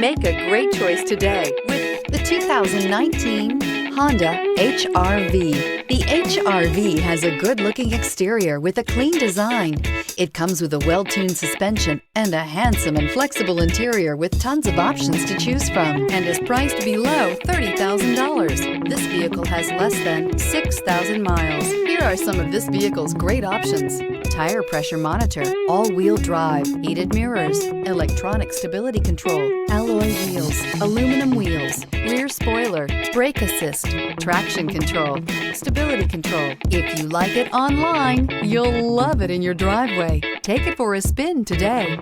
Make a great choice today with the 2019 Honda HR-V. The HR-V has a good-looking exterior with a clean design. It comes with a well-tuned suspension and a handsome and flexible interior with tons of options to choose from and is priced below $30,000. This vehicle has less than 6,000 miles. Here are some of this vehicle's great options: tire pressure monitor, all-wheel drive, heated mirrors, electronic stability control, alloy wheels, aluminum wheels, rear spoiler, brake assist, traction control, stability control. If you like it online, you'll love it in your driveway. Take it for a spin today.